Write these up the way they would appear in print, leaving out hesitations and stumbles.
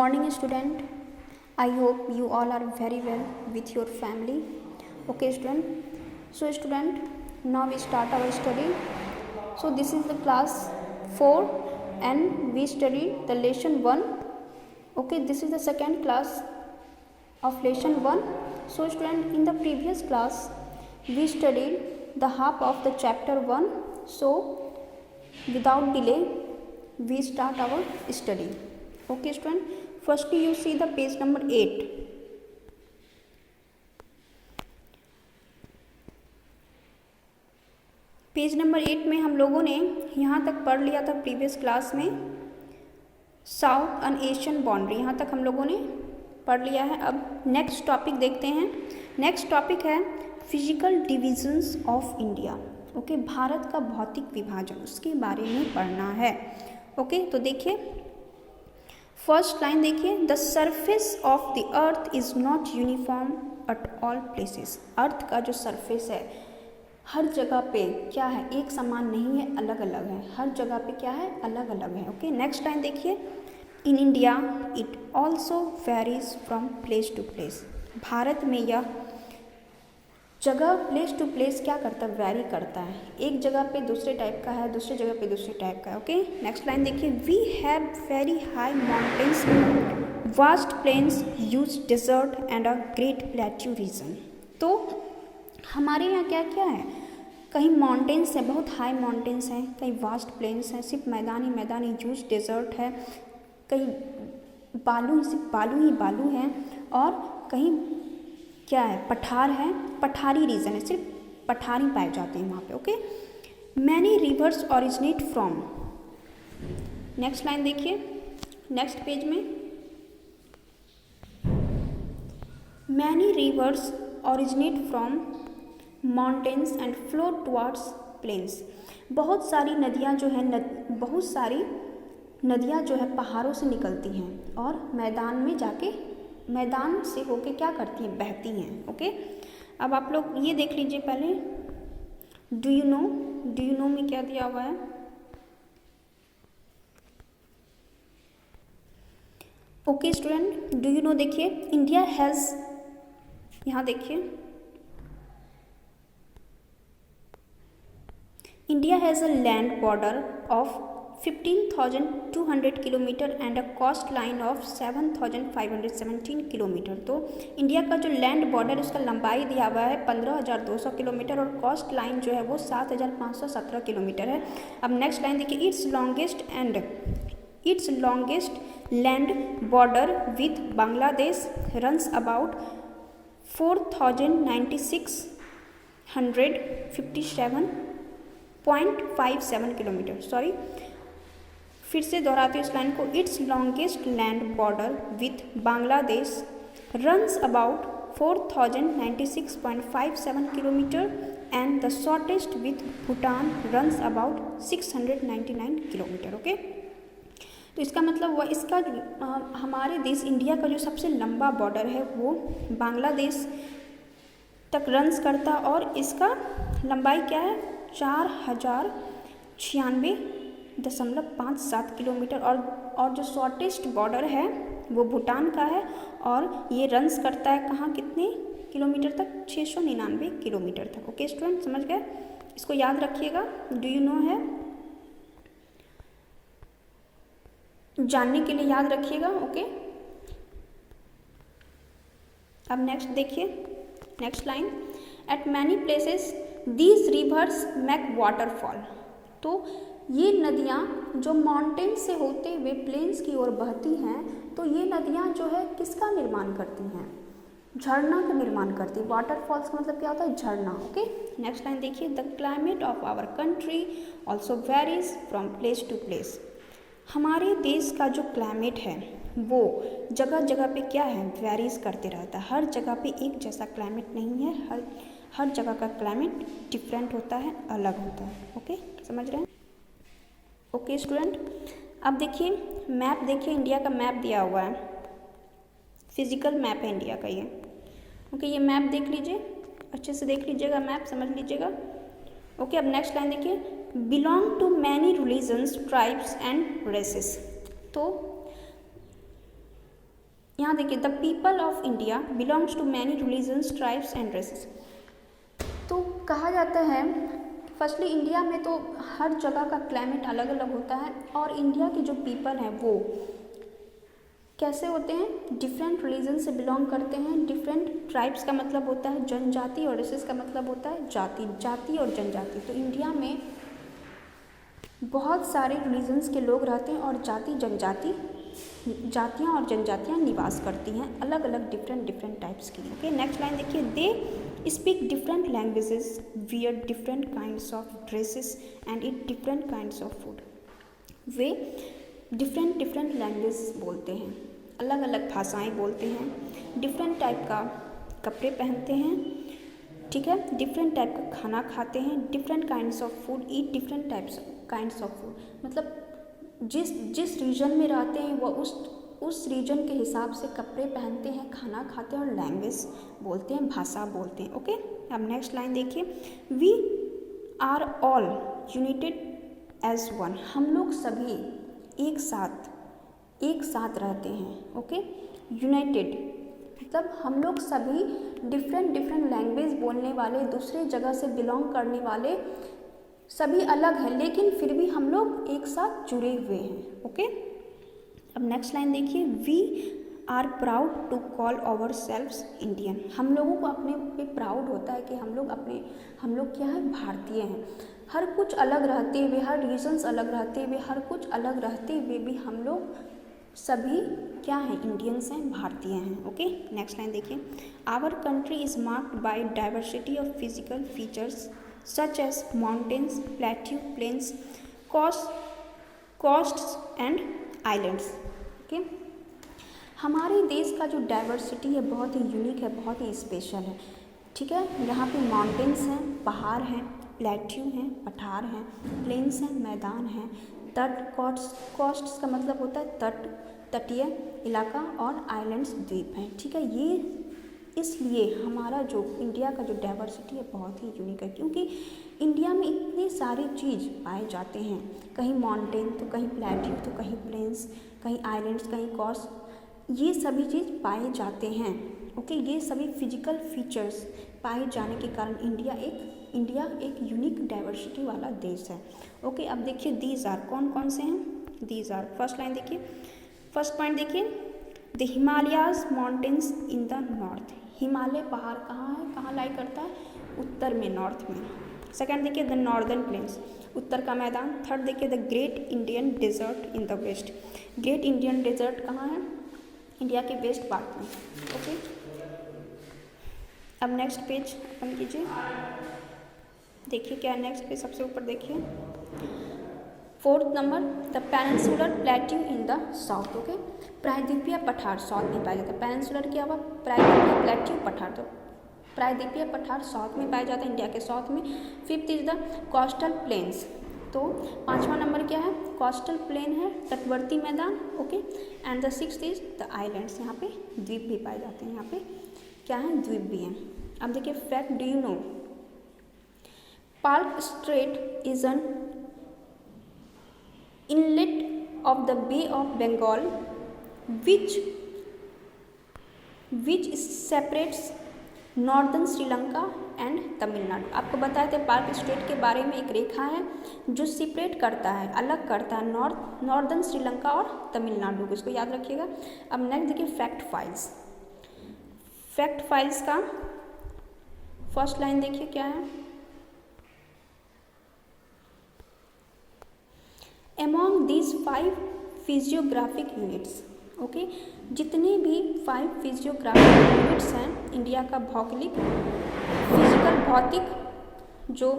morning, student. I hope you all are very well with your family. Okay, student. So, student, now we start our study. So, this is the class 4 and we study the lesson 1. Okay, this is the second class of lesson 1. So, student, in the previous class we studied the half of the chapter 1. So, without delay we start our study. Okay, student. Firstly, you see the page number 8. Page number 8 में हम लोगों ने यहाँ तक पढ़ लिया था previous class में साउथ एंड एशियन बाउंड्री, यहाँ तक हम लोगों ने पढ़ लिया है. अब नेक्स्ट टॉपिक देखते हैं. नेक्स्ट टॉपिक है physical divisions of India. Okay, Bharat का भौतिक विभाजन, उसके बारे में पढ़ना है. ओके, तो देखिए फर्स्ट लाइन देखिए, the surface of the earth is not uniform at all places. Earth का जो सरफेस है हर जगह पे क्या है, एक समान नहीं है, अलग अलग है. हर जगह पे क्या है, अलग अलग है. ओके, नेक्स्ट लाइन देखिए, in India it also varies from place to place. Bharat में यह जगह प्लेस टू प्लेस क्या करता है, वेरी करता है. एक जगह पे दूसरे टाइप का है, दूसरी जगह पे दूसरे टाइप का है. ओके, नेक्स्ट लाइन देखिए, we have very high mountains, vast plains, huge desert and a great plateau region. तो हमारे यहाँ क्या क्या है, कहीं माउंटेन्स हैं, बहुत हाई माउंटेन्स हैं, कहीं वास्ट प्लेन्स हैं, सिर्फ मैदान ही ह्यूज डेजर्ट है, कहीं बालू, सिर्फ बालू ही बालू है, और कहीं क्या है, पठार है, पठारी रीजन है, सिर्फ पठारी पाए जाते हैं वहाँ पे. Okay, many rivers originate from. Next line देखिए, नेक्स्ट पेज में, many rivers originate from mountains and flow towards plains. बहुत सारी नदियाँ जो है बहुत सारी नदियाँ जो है पहाड़ों से निकलती हैं और मैदान में जाके मैदान से होके क्या करती हैं, बहती हैं. ओके, अब आप लोग ये देख लीजिए पहले, डू यू नो में क्या दिया हुआ है. Okay student, do you know देखिए, इंडिया हैज़, यहाँ देखिए, India has a land border of 15,200 kilometre and a coast line of 7,517 kilometre. तो इंडिया का जो लैंड बॉर्डर उसका लंबाई दिया हुआ है 15,200 किलोमीटर और कोस्ट लाइन जो है वो 7,517 किलोमीटर है. अब नेक्स्ट लाइन देखिए, it's longest land border with Bangladesh runs about 4,957.57 kilometre. Sorry, फिर से दोहराते हैं इस लाइन को, it's longest land border with Bangladesh runs about 4,096.57 kilometre and the shortest with Bhutan runs about 699 kilometre. Okay, तो इसका मतलब वह इसका हमारे देश इंडिया का जो सबसे लंबा बॉर्डर है वो बांग्लादेश तक रन्स करता और इसका लंबाई क्या है, 4,096.57 किलोमीटर. और जो शॉर्टेस्ट बॉर्डर है वो भूटान का है और ये रन्स करता है कहाँ, कितने किलोमीटर तक, 699 किलोमीटर तक. ओके स्टूडेंट, समझ गए, इसको याद रखिएगा. डू यू नो है, जानने के लिए याद रखिएगा. ओके, अब नेक्स्ट देखिए, next line, eight many places these rivers make waterfall. तो ये नदियाँ जो माउंटेन से होते हुए प्लेन्स की ओर बहती हैं, तो ये नदियाँ जो है किसका निर्माण करती हैं, झरना का निर्माण करती है. वाटरफॉल्स का मतलब क्या होता है, झरना. ओके, नेक्स्ट लाइन देखिए, the climate of our country also varies from place to place. हमारे देश का जो क्लाइमेट है वो जगह जगह पे क्या है, वेरीज करते रहता है. हर जगह पे एक जैसा क्लाइमेट नहीं है, हर जगह का क्लाइमेट डिफरेंट होता है, अलग होता है. ओके, समझ रहे हैं. ओके स्टूडेंट, अब देखिए मैप, देखिए इंडिया का मैप दिया हुआ है, फिजिकल मैप है इंडिया का ये. ओके, ये मैप देख लीजिए, अच्छे से देख लीजिएगा, मैप समझ लीजिएगा. ओके, अब नेक्स्ट लाइन देखिए, belong to many religions, tribes and races. तो यहाँ देखिए, the people of India belongs to many religions, tribes and races. तो कहा जाता है फर्स्टली इंडिया में तो हर जगह का क्लाइमेट अलग अलग होता है, और इंडिया के जो पीपल हैं वो कैसे होते हैं, डिफरेंट रिलीजन से बिलोंग करते हैं। डिफरेंट ट्राइब्स का मतलब होता है जनजाति, और रेसेस का मतलब होता है जाति, जाति और जनजाति। तो इंडिया में बहुत सारे रिलीजन्स के लोग रहते हैं, और जाति जनजाति, जातियाँ और जनजातियाँ निवास करती हैं, अलग अलग डिफरेंट टाइप्स की। ओके, नेक्स्ट लाइन देखिए, they speak different languages, wear different kinds of dresses and eat different kinds of food. Way different language बोलते हैं, अलग अलग भाषाएं बोलते हैं, डिफरेंट टाइप का कपड़े पहनते हैं, ठीक है, डिफरेंट टाइप का खाना खाते हैं, different kinds of food, eat different types kinds of food. मतलब जिस रीजन में रहते हैं वो उस रीजन के हिसाब से कपड़े पहनते हैं, खाना खाते हैं और लैंग्वेज बोलते हैं, भाषा बोलते हैं। ओके, अब नेक्स्ट लाइन देखिए, we are all united as one. हम लोग सभी एक साथ रहते हैं। ओके, यूनाइटेड मतलब हम लोग सभी डिफरेंट लैंग्वेज बोलने वाले, दूसरे जगह से बिलोंग करने वाले, सभी अलग हैं, लेकिन फिर भी हम लोग एक साथ जुड़े हुए हैं। ओके, अब नेक्स्ट लाइन देखिए, we are proud to call ourselves Indian. हम लोगों को अपने पे प्राउड होता है कि हम लोग क्या है, भारतीय हैं। हर कुछ अलग रहते हुए, हर रीजन्स अलग रहते हुए, हर कुछ अलग रहते हुए भी हम लोग सभी क्या हैं, इंडियंस हैं, भारतीय हैं। ओके, नेक्स्ट लाइन देखिए, our country is marked by diversity of physical features such as mountains, plateau, plains, coasts and islands। Okay, हमारे देश का जो डाइवर्सिटी है बहुत ही यूनिक है, बहुत ही स्पेशल है। ठीक है, यहाँ पे माउंटेन्स हैं, पहाड़ हैं, प्लेट्यू हैं, पठार हैं, प्लेन्स हैं, मैदान हैं, तट, कोस्ट्स का मतलब होता है तट, तटीय इलाका, और आइलैंड्स द्वीप हैं। ठीक है, ये इसलिए हमारा जो इंडिया का जो डाइवर्सिटी है बहुत ही यूनिक है, क्योंकि इंडिया में इतनी सारी चीज़ पाए जाते हैं, कहीं माउंटेन तो कहीं प्लेट्यू तो कहीं प्लेन्स, कहीं आइलैंड्स, कहीं कोस्ट, ये सभी चीज़ पाए जाते हैं। ओके, ये सभी फिजिकल फीचर्स पाए जाने के कारण इंडिया एक यूनिक डाइवर्सिटी वाला देश है। ओके, अब देखिए दीज आर कौन से हैं, दीज आर, फर्स्ट लाइन देखिए, फर्स्ट पॉइंट देखिए, the Himalayas mountains in the north. Himalaya पहाड़ कहाँ है, कहाँ लाई करता है, उत्तर में, नॉर्थ में। सेकंड देखिए, द नॉर्दर्न प्लेन्स, उत्तर का मैदान। थर्ड देखिए, the great Indian desert in the west. Great Indian desert कहाँ है, इंडिया के वेस्ट पार्ट में। ओके, अब नेक्स्ट पेज ओपन कीजिए, देखिए क्या नेक्स्ट पेज, सबसे ऊपर देखिए, fourth number, the peninsular plateau in the south. Okay, प्रायद्वीपीय पठार साउथ में पाया जाता है। पेनिनसुलर क्या हुआ, प्रायद्वीपीय, प्लेट्यू, पठार, तो प्रायद्वीपीय पठार साउथ में पाया जाता है, इंडिया के साउथ में। Fifth is the coastal planes, तो पाँचवा नंबर क्या है, कोस्टल प्लेन है, तटवर्ती मैदान। Okay, and the sixth is the islands, यहाँ पे द्वीप भी पाए जाते हैं, यहाँ पे क्या है, द्वीप भी हैं। अब देखिए fact, do you no park straight is an inlet of the Bay of Bengal which separates northern Sri Lanka and Tamil Nadu. आपको बताए थे पार्क स्ट्रेट के बारे में, एक रेखा है जो सेपरेट करता है, अलग करता है नॉर्दर्न श्रीलंका और तमिलनाडु को, इसको याद रखिएगा। अब नेक्स्ट देखिए फैक्ट फाइल्स, फैक्ट फाइल्स का फर्स्ट लाइन देखिए क्या है, among these 5 physiographic units. Okay, जितने भी 5 फिजियोग्राफिक यूनिट्स हैं, इंडिया का भौगोलिक फिजिकल भौतिक जो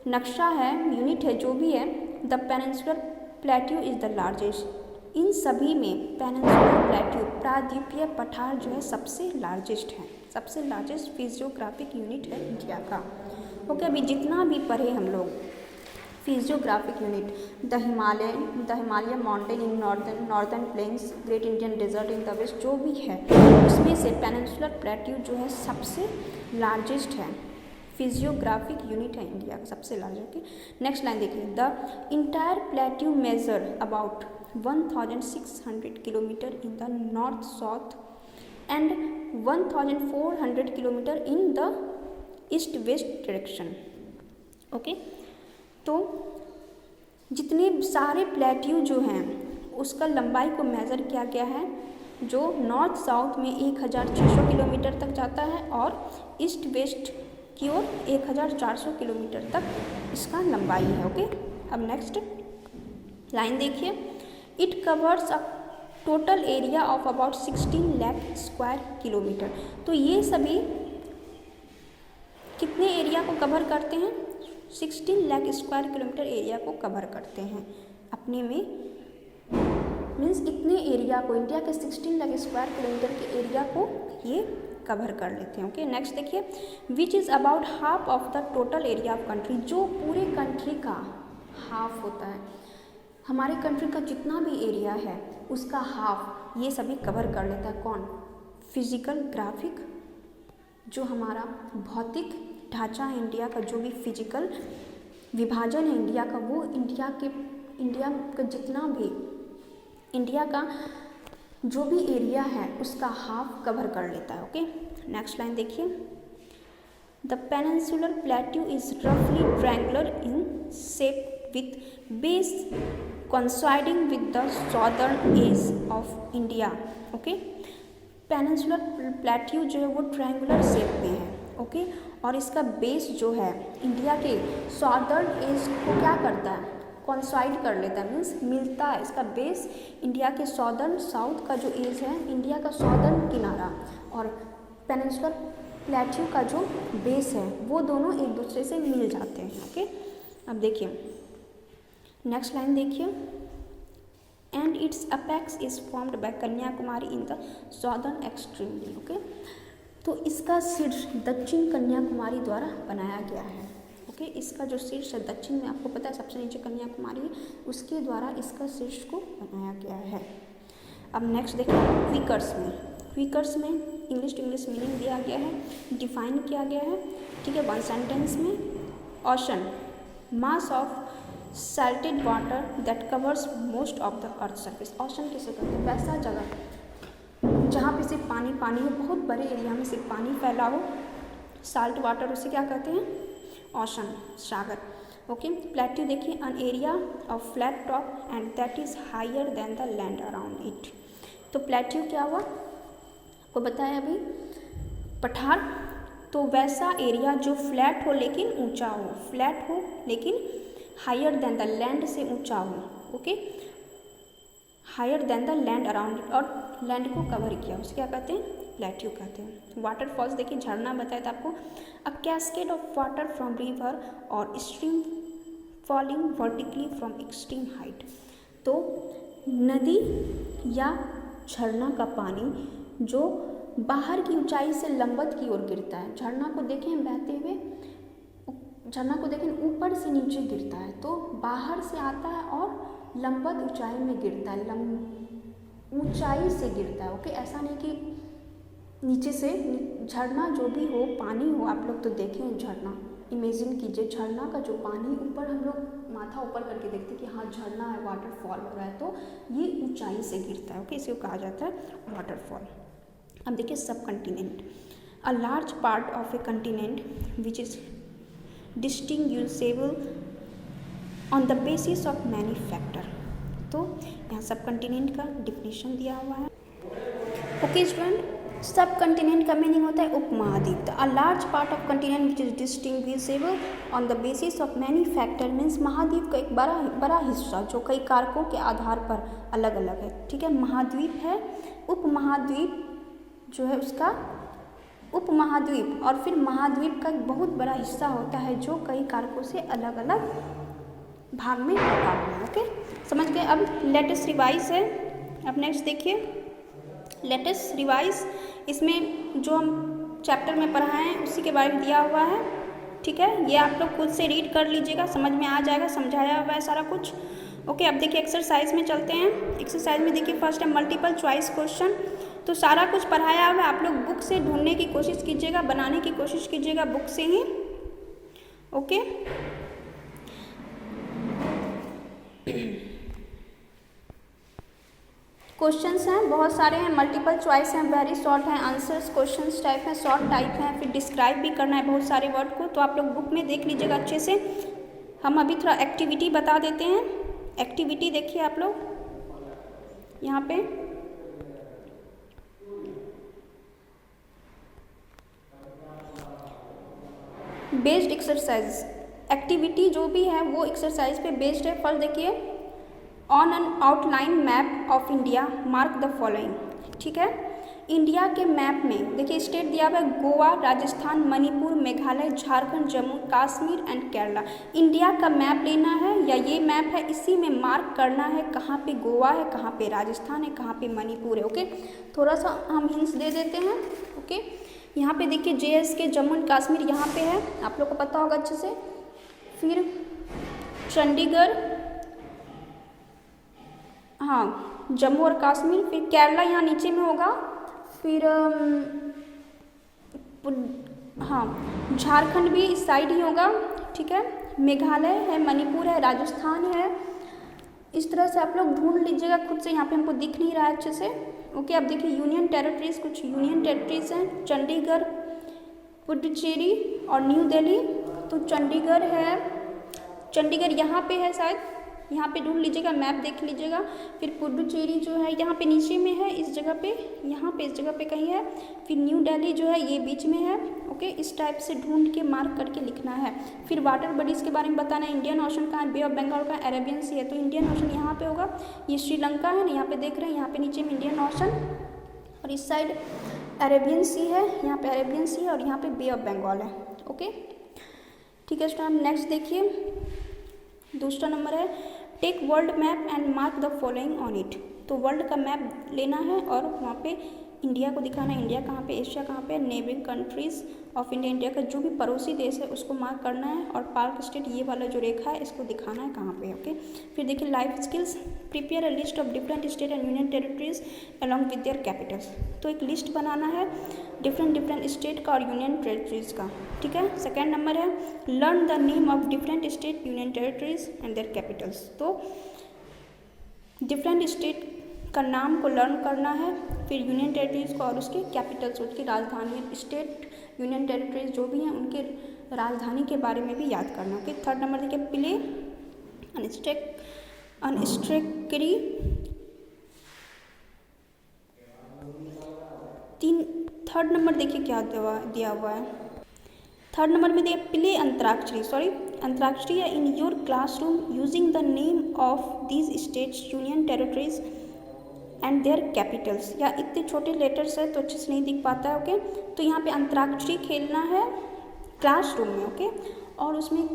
नक्शा है, यूनिट है, जो भी है, the peninsular plateau is the largest. इन सभी में पेनिनसुलर प्लेट्यू, प्रायद्वीपीय पठार जो है सबसे लार्जेस्ट है, सबसे लार्जेस्ट फिजियोग्राफिक यूनिट है इंडिया का। ओके, अभी जितना भी पढ़े हम लोग physiographic unit, the Himalaya mountain in northern plains, great Indian desert in the west, जो भी है उसमें से पेनिनसुलर प्लेट्यू जो है सबसे लार्जेस्ट है, फिजियोग्राफिक यूनिट है इंडिया का सबसे लार्जेस्ट। नेक्स्ट लाइन देखिए, the entire plateau measure about 1600 kilometre in the north south and 1400 kilometre in the east west direction. Okay, तो जितने सारे प्लेट्यू जो हैं उसका लंबाई को मेज़र किया गया है, जो नॉर्थ साउथ में 1600 किलोमीटर तक जाता है और ईस्ट वेस्ट की ओर 1400 किलोमीटर तक इसका लंबाई है। ओके, अब नेक्स्ट लाइन देखिए, it covers a total area of about 16 lakh square kilometre. तो ये सभी कितने एरिया को कवर करते हैं? 16 लाख स्क्वायर किलोमीटर एरिया को कवर करते हैं अपने में, मीन्स इतने एरिया को, इंडिया के 16 लाख स्क्वायर किलोमीटर के एरिया को ये कवर कर लेते हैं। ओके, नेक्स्ट देखिए, which is about half of the total area of country, जो पूरे कंट्री का हाफ होता है, हमारे कंट्री का जितना भी एरिया है उसका हाफ ये सभी कवर कर लेता है। कौन? फिजिकल ग्राफिक, जो हमारा भौतिक ढांचा है इंडिया का, जो भी फिजिकल विभाजन है इंडिया का, वो इंडिया का जितना भी इंडिया का जो भी एरिया है उसका हाफ कवर कर लेता है। ओके, नेक्स्ट लाइन देखिए, द पेनिनसुलर प्लेट्यू इज रफली triangular in shape with base coinciding with the southern edge of India। Okay, peninsular plateau जो है वो ट्रायंगुलर शेप में है। ओके, और इसका बेस जो है इंडिया के सॉदर्न एज को क्या करता है? कॉन्साइड कर लेता है, मीन्स मिलता है। इसका बेस इंडिया के सॉदर्न, साउथ का जो एज है इंडिया का सॉदर्न किनारा और पेनिनसुलर प्लेट्यू का जो बेस है वो दोनों एक दूसरे से मिल जाते हैं। ओके, अब देखिए नेक्स्ट लाइन देखिए, and it's apex is formed by Kanyakumari in the southern extremely. Okay, तो इसका शीर्ष दक्षिण कन्याकुमारी द्वारा बनाया गया है। ओके, इसका जो शीर्ष है दक्षिण में, आपको पता है सबसे नीचे कन्याकुमारी है, उसके द्वारा इसका शीर्ष को बनाया गया है। अब नेक्स्ट देखिए, क्विकर्स में, क्विकर्स में इंग्लिश टू इंग्लिश मीनिंग दिया गया है, डिफाइन किया गया है। ठीक है, वन सेंटेंस में, ocean mass of salted water that covers most of the earth surface। Ocean किसे कहते हैं? वैसा जगह जहाँ पे सिर्फ पानी पानी हो, बहुत बड़े एरिया में सिर्फ पानी फैला हो, साल्ट वाटर, उसे क्या कहते हैं? ओशन, सागर। ओके, प्लेट्यू देखिए, an area of flat top and that is higher than the land around it. तो प्लेट्यू क्या हुआ आपको बताया अभी? पठार। तो वैसा एरिया जो फ्लैट हो लेकिन ऊंचा हो, फ्लैट हो लेकिन हायर देन द लैंड से ऊंचा हो। Okay, higher than the land around it, और लैंड को कवर किया, उसे क्या कहते हैं? प्लेट्यू कहते हैं। वाटरफॉल्स देखिए, झरना बताया था आपको, a cascade of water from river और stream falling vertically from extreme height. तो नदी या झरना का पानी जो बाहर की ऊंचाई से लंबवत की ओर गिरता है, झरना को देखें बहते हुए, झरना को देखें ऊपर से नीचे गिरता है, तो बाहर से आता है और लंबवत ऊंचाई में गिरता है, ऊंचाई से गिरता है। ओके, ऐसा नहीं कि नीचे से। झरना जो भी हो, पानी हो, आप लोग तो देखें झरना, इमेजिन कीजिए झरना का जो पानी ऊपर, हम लोग माथा ऊपर करके देखते हैं कि हाँ झरना है, वाटरफॉल हो रहा है, तो ये ऊंचाई से गिरता है। ओके, इसे कहा जाता है वाटरफॉल। अब देखिए, सब continent, a large part of A continent which is distinguishable on the basis of many factor. तो यहाँ सब कंटिनेंट का डिफिनेशन दिया हुआ है। ओके स्टूडेंट, सब कंटिनेंट का मीनिंग होता है उपमहाद्वीप। A large part of continent which is distinguishable on the basis of many factor means महाद्वीप का एक बड़ा हिस्सा जो कई कारकों के आधार पर अलग अलग है। ठीक है, महाद्वीप है, उपमहाद्वीप जो है उसका उपमहाद्वीप, और फिर महाद्वीप का एक बहुत बड़ा हिस्सा होता है जो कई कारकों से अलग अलग भाग में बटा हुआ है। ओके, समझ गए? अब लेटेस्ट रिवाइज है। अब नेक्स्ट देखिए, लेटेस्ट रिवाइज, इसमें जो हम चैप्टर में पढ़ाए हैं उसी के बारे में दिया हुआ है। ठीक है, ये आप लोग खुद से रीड कर लीजिएगा, समझ में आ जाएगा, समझाया हुआ है सारा कुछ। ओके, अब देखिए एक्सरसाइज में चलते हैं। एक्सरसाइज में देखिए फर्स्ट है मल्टीपल चॉइस क्वेश्चन। तो सारा कुछ पढ़ाया हुआ है, आप लोग बुक से ढूंढने की कोशिश कीजिएगा, बनाने की कोशिश कीजिएगा बुक से ही। ओके, क्वेश्चंस हैं बहुत सारे हैं, मल्टीपल चॉइस हैं, वेरी शॉर्ट हैं, आंसर्स क्वेश्चंस टाइप हैं, शॉर्ट टाइप हैं, फिर डिस्क्राइब भी करना है बहुत सारे वर्ड को, तो आप लोग बुक में देख लीजिएगा अच्छे से। हम अभी थोड़ा एक्टिविटी बता देते हैं। एक्टिविटी देखिए आप लोग यहाँ पे, बेस्ड एक्सरसाइज, एक्टिविटी जो भी है वो एक्सरसाइज पे बेस्ड है। फर्स्ट देखिए, on an outline map of India mark the following. ठीक है, इंडिया के मैप में देखिए स्टेट दिया हुआ है गोवा, राजस्थान, मणिपुर, मेघालय, झारखंड, जम्मू कश्मीर एंड केरला। इंडिया का मैप लेना है या ये मैप है, इसी में मार्क करना है कहाँ पे गोवा है, कहाँ पे राजस्थान है, कहाँ पे मणिपुर है। ओके, थोड़ा सा हम हिंट्स दे देते हैं। ओके, यहाँ पे देखिए JSK जम्मू एंड कश्मीर यहाँ पे है, आप लोग को पता होगा अच्छे से। फिर चंडीगढ़, हाँ जम्मू और कश्मीर, फिर केरला यहाँ नीचे में होगा, फिर हाँ झारखंड भी इस साइड ही होगा। ठीक है, मेघालय है, मणिपुर है, राजस्थान है। इस तरह से आप लोग ढूंढ लीजिएगा खुद से, यहाँ पे हमको दिख नहीं रहा है अच्छे से। ओके, अब देखिए यूनियन टेरिटरीज, कुछ यूनियन टेरिटरीज हैं, चंडीगढ़, पुडुचेरी और न्यू दिल्ली। तो चंडीगढ़ है, चंडीगढ़ यहाँ पे है शायद, यहाँ पे ढूंढ लीजिएगा, मैप देख लीजिएगा। फिर पुडुचेरी जो है यहाँ पे नीचे में है, इस जगह पे, यहाँ पे इस जगह पे कहीं है। फिर न्यू दिल्ली जो है ये बीच में है। ओके, इस टाइप से ढूंढ के मार्क करके लिखना है। फिर वाटर बॉडीज़ के बारे में बताना है, इंडियन ओशन कहाँ है, बे ऑफ बंगाल का, अरेबियन सी है, तो इंडियन ओशन यहाँ पे होगा। ये श्रीलंका है ना, यहाँ पे देख रहे हैं, यहाँ पे नीचे में इंडियन ओशन, और इस साइड अरेबियन सी है, यहाँ पे अरेबियन सी है, और यहाँ पे बे ऑफ बंगाल है। ओके, ठीक है स्टूडेंट, नेक्स्ट देखिए दूसरा नंबर है, tech world map and mark the following on it. तो वर्ल्ड का मैप लेना है और वहाँ पे इंडिया को दिखाना है, इंडिया कहाँ पे, एशिया कहाँ पे, neighbouring countries of India, India का जो भी पड़ोसी देश है उसको मार्क करना है, और पार्क स्टेट ये वाला जो रेखा है इसको दिखाना है कहाँ पे। ओके, फिर देखिए life skills, prepare a list of different state and union territories along with their Capitals. तो एक लिस्ट बनाना है डिफरेंट स्टेट का और यूनियन टेरिटरीज का। ठीक है, सेकेंड नंबर है, learn the name of different state, union territories and their Capitals. तो डिफरेंट स्टेट का नाम को लर्न करना है, फिर यूनियन टेरिटरीज को और उसके कैपिटल्स, उसकी राजधानी, स्टेट यूनियन टेरिटरीज जो भी हैं उनके राजधानी के बारे में भी याद करना। ओके, थर्ड नंबर देखिए, प्ले अनस्ट्रेकरी, थर्ड नंबर देखिए क्या दिया हुआ है। थर्ड नंबर में देखिए play Antakshari in your classroom using the name of these states, union territories and their capitals. या इतने छोटे लेटर्स है तो अच्छे से नहीं दिख पाता है। ओके, तो यहाँ पे अंतराक्षरी खेलना है क्लासरूम में। ओके, और उसमें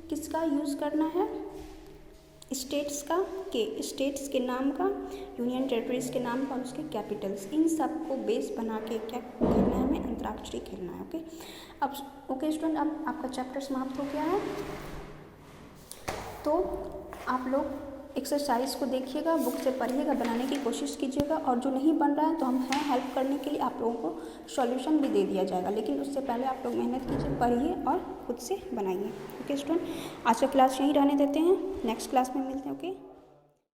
किसका यूज़ करना है, स्टेट्स का, स्टेट्स के नाम का, यूनियन टेरिटरीज के नाम का और उसके कैपिटल्स, इन सब को बेस बना के क्या खेलना है, हमें अंतराक्षरी खेलना है। ओके, अब ओके स्टूडेंट, अब आपका चैप्टर समाप्त हो गया है। तो आप लोग एक्सरसाइज को देखिएगा, बुक से पढ़िएगा, बनाने की कोशिश कीजिएगा, और जो नहीं बन रहा है तो हम हैं हेल्प करने के लिए, आप लोगों को सॉल्यूशन भी दे दिया जाएगा, लेकिन उससे पहले आप लोग मेहनत कीजिए, पढ़िए और खुद से बनाइए। ओके स्टूडेंट, आज का क्लास यहीं रहने देते हैं, नेक्स्ट क्लास में मिलते हैं। ओके।